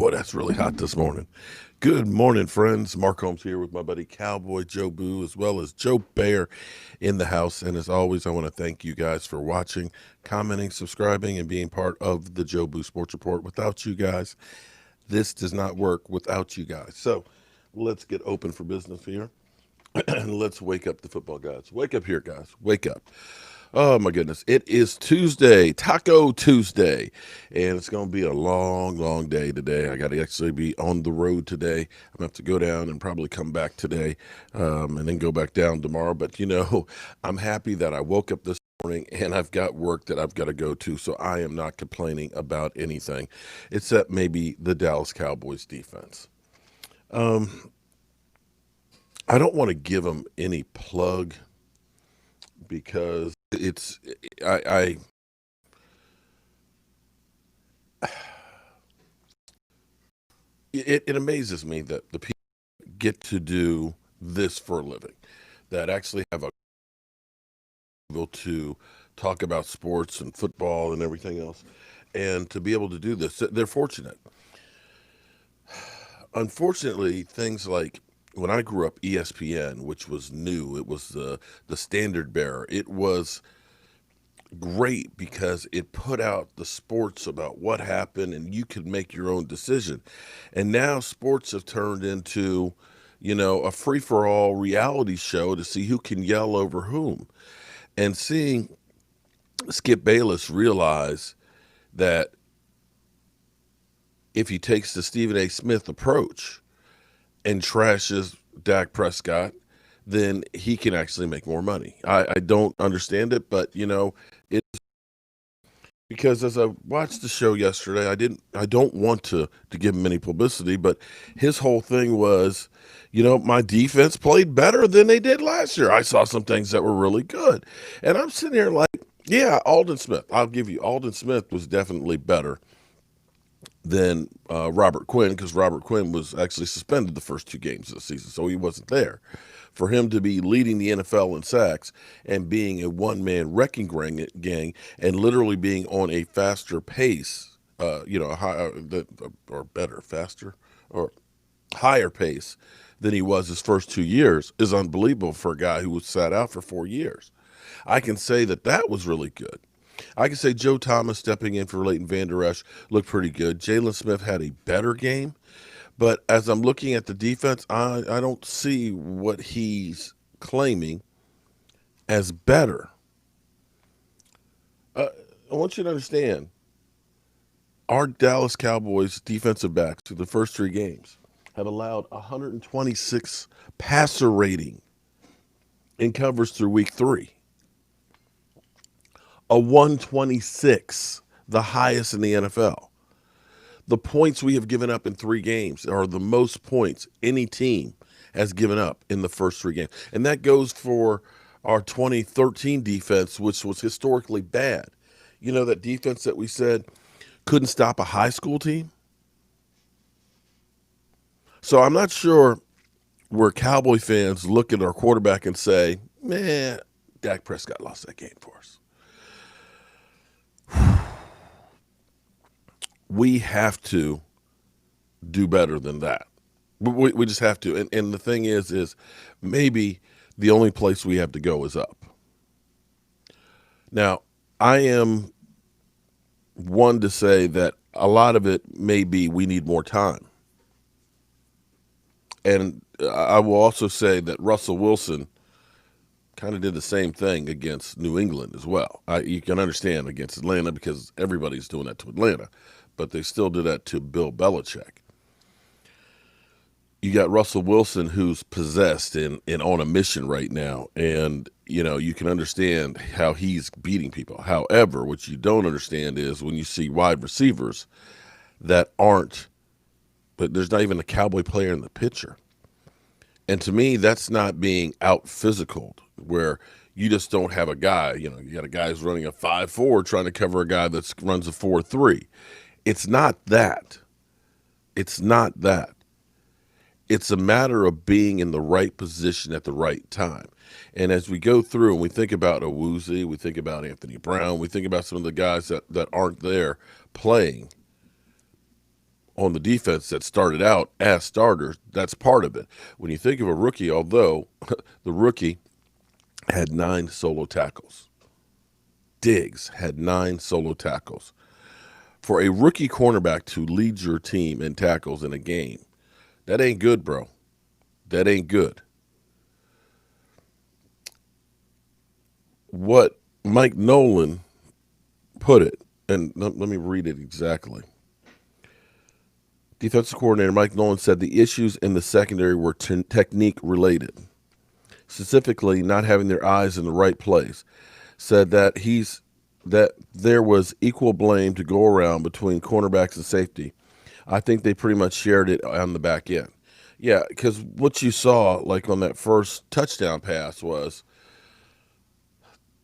Boy, that's really hot this morning. Good morning, friends. Mark Holmes here with my buddy Cowboy Joe Boo, as well as Joe Bear in the house. And as always, I want to thank you guys for watching, commenting, subscribing, and being part of the Joe Boo Sports Report. Without you guys, this does not work without you guys. So let's get open for business here. And let's wake up the football gods. Wake up here, guys. Wake up. Oh my goodness. It is Tuesday, Taco Tuesday, and it's going to be a long, long day today. I got to actually be on the road today. I'm going to have to go down and probably come back today and then go back down tomorrow. But, I'm happy that I woke up this morning and I've got work that I've got to go to, so I am not complaining about anything except maybe the Dallas Cowboys defense. I don't want to give them any plug because it's I it amazes me that the people get to do this for a living, that actually have a able to talk about sports and football and everything else, and to be able to do this. They're fortunate. Unfortunately, things like when I grew up, ESPN, which was new, it was the standard bearer. It was great because it put out the sports about what happened and you could make your own decision. And now sports have turned into, a free for all reality show to see who can yell over whom. And seeing Skip Bayless realize that if he takes the Stephen A. Smith approach and trashes Dak Prescott, then he can actually make more money. I don't understand it, but it's because as I watched the show yesterday, I don't want to give him any publicity, but his whole thing was, my defense played better than they did last year. I saw some things that were really good. And I'm sitting here like, yeah, Aldon Smith. I'll give you Aldon Smith was definitely better than Robert Quinn, because Robert Quinn was actually suspended the first two games of the season, so he wasn't there. For him to be leading the NFL in sacks and being a one-man wrecking gang and literally being on a faster pace, or better, faster, or higher pace than he was his first 2 years is unbelievable for a guy who was sat out for 4 years. I can say that was really good. I can say Joe Thomas stepping in for Leighton Vander Esch looked pretty good. Jalen Smith had a better game. But as I'm looking at the defense, I don't see what he's claiming as better. I want you to understand, our Dallas Cowboys defensive backs through the first three games have allowed 126 passer rating in covers through week 3. A 126, the highest in the NFL. The points we have given up in 3 games are the most points any team has given up in the first 3 games. And that goes for our 2013 defense, which was historically bad. That defense that we said couldn't stop a high school team? So I'm not sure where Cowboy fans look at our quarterback and say, man, Dak Prescott lost that game for us. We have to do better than that. We just have to. And the thing is maybe the only place we have to go is up. Now, I am one to say that a lot of it may be we need more time. And I will also say that Russell Wilson kind of did the same thing against New England as well. You can understand against Atlanta because everybody's doing that to Atlanta, but they still do that to Bill Belichick. You got Russell Wilson who's possessed and on a mission right now, and you can understand how he's beating people. However, what you don't understand is when you see wide receivers that aren't, but there's not even a Cowboy player in the picture. And to me, that's not being out physical, where you just don't have a guy, you got a guy who's running a 5-4 trying to cover a guy that runs a 4-3. It's not that. It's not that. It's a matter of being in the right position at the right time. And as we go through and we think about Owuzie, we think about Anthony Brown, we think about some of the guys that aren't there playing, on the defense that started out as starters. That's part of it. When you think of a rookie, although the rookie had 9 solo tackles, Diggs had 9 solo tackles. For a rookie cornerback to lead your team in tackles in a game, that ain't good, bro. That ain't good. What Mike Nolan put it, and let me read it exactly. Defensive coordinator Mike Nolan said the issues in the secondary were technique related, specifically not having their eyes in the right place. Said that there was equal blame to go around between cornerbacks and safety. I think they pretty much shared it on the back end. Yeah, because what you saw, like on that first touchdown pass, was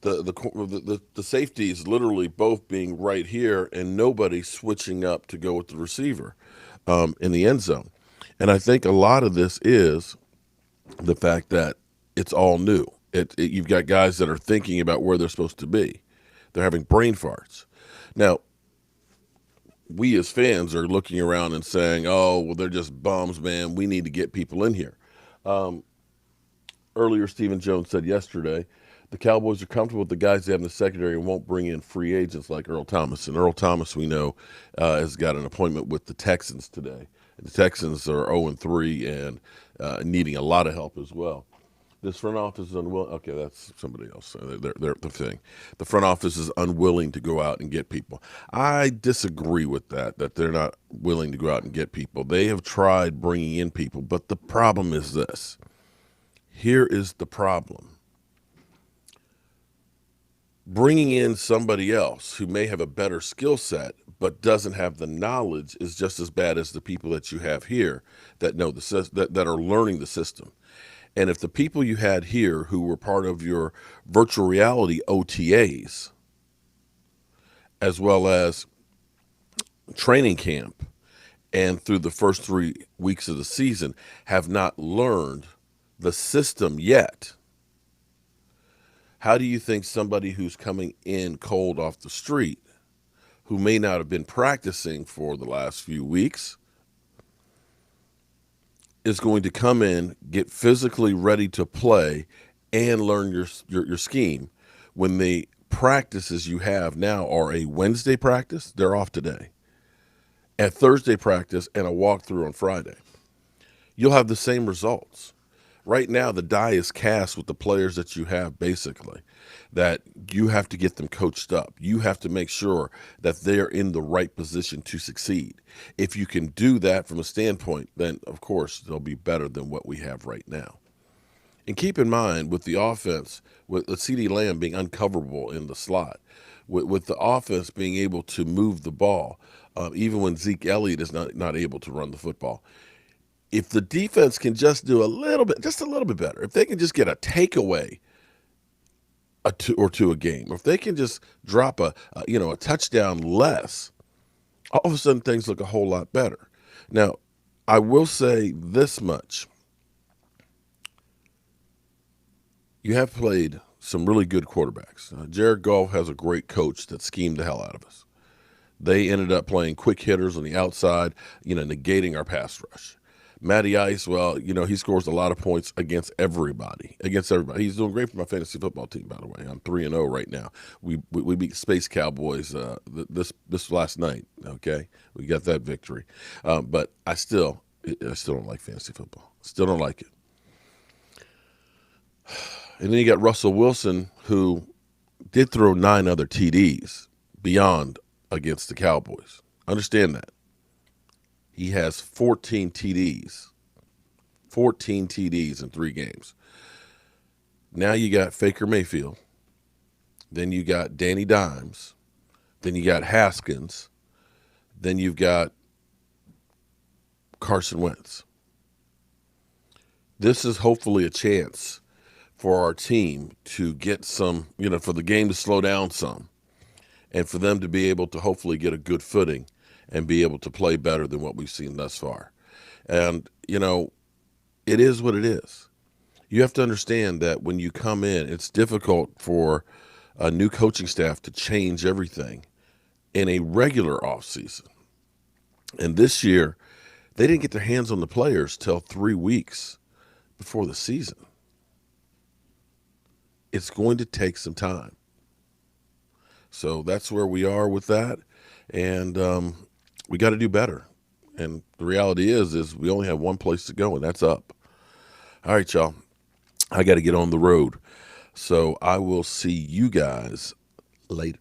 the safeties literally both being right here and nobody switching up to go with the receiver in the end zone. And I think a lot of this is the fact that it's all new. You've got guys that are thinking about where they're supposed to be. They're having brain farts. Now, we as fans are looking around and saying, oh, well, they're just bums, man. We need to get people in here. Earlier, Stephen Jones said yesterday, the Cowboys are comfortable with the guys they have in the secondary and won't bring in free agents like Earl Thomas. And Earl Thomas, we know, has got an appointment with the Texans today. The Texans are 0-3 and needing a lot of help as well. This front office is unwilling. Okay, that's somebody else. They're the thing. The front office is unwilling to go out and get people. I disagree with that they're not willing to go out and get people. They have tried bringing in people, but the problem is this. Here is the problem. Bringing in somebody else who may have a better skill set but doesn't have the knowledge is just as bad as the people that you have here that know that are learning the system. And if the people you had here who were part of your virtual reality OTAs, as well as training camp and through the first 3 weeks of the season, have not learned the system yet, how do you think somebody who's coming in cold off the street, who may not have been practicing for the last few weeks, is going to come in, get physically ready to play, and learn your scheme when the practices you have now are a Wednesday practice, they're off today, a Thursday practice, and a walkthrough on Friday? You'll have the same results. Right now, the die is cast with the players that you have, basically, that you have to get them coached up. You have to make sure that they're in the right position to succeed. If you can do that from a standpoint, then, of course, they'll be better than what we have right now. And keep in mind, with the offense, with CeeDee Lamb being uncoverable in the slot, with the offense being able to move the ball, even when Zeke Elliott is not able to run the football, if the defense can just do just a little bit better, if they can just get a takeaway or two a game, or if they can just drop a touchdown less, all of a sudden things look a whole lot better. Now, I will say this much. You have played some really good quarterbacks. Jared Goff has a great coach that schemed the hell out of us. They ended up playing quick hitters on the outside, negating our pass rush. Matty Ice, well, he scores a lot of points against everybody. He's doing great for my fantasy football team, by the way. I'm 3-0 right now. We beat Space Cowboys this last night. Okay, we got that victory, but I still don't like fantasy football. Still don't like it. And then you got Russell Wilson, who did throw 9 other TDs beyond against the Cowboys. Understand that. He has 14 TDs. 14 TDs in 3 games. Now you got Faker Mayfield. Then you got Danny Dimes. Then you got Haskins. Then you've got Carson Wentz. This is hopefully a chance for our team to get some, for the game to slow down some, and for them to be able to hopefully get a good footing and be able to play better than what we've seen thus far. And, it is what it is. You have to understand that when you come in, it's difficult for a new coaching staff to change everything in a regular offseason. And this year, they didn't get their hands on the players till 3 weeks before the season. It's going to take some time. So that's where we are with that. And we got to do better. And the reality is we only have one place to go, and that's up. All right, y'all. I got to get on the road. So I will see you guys later.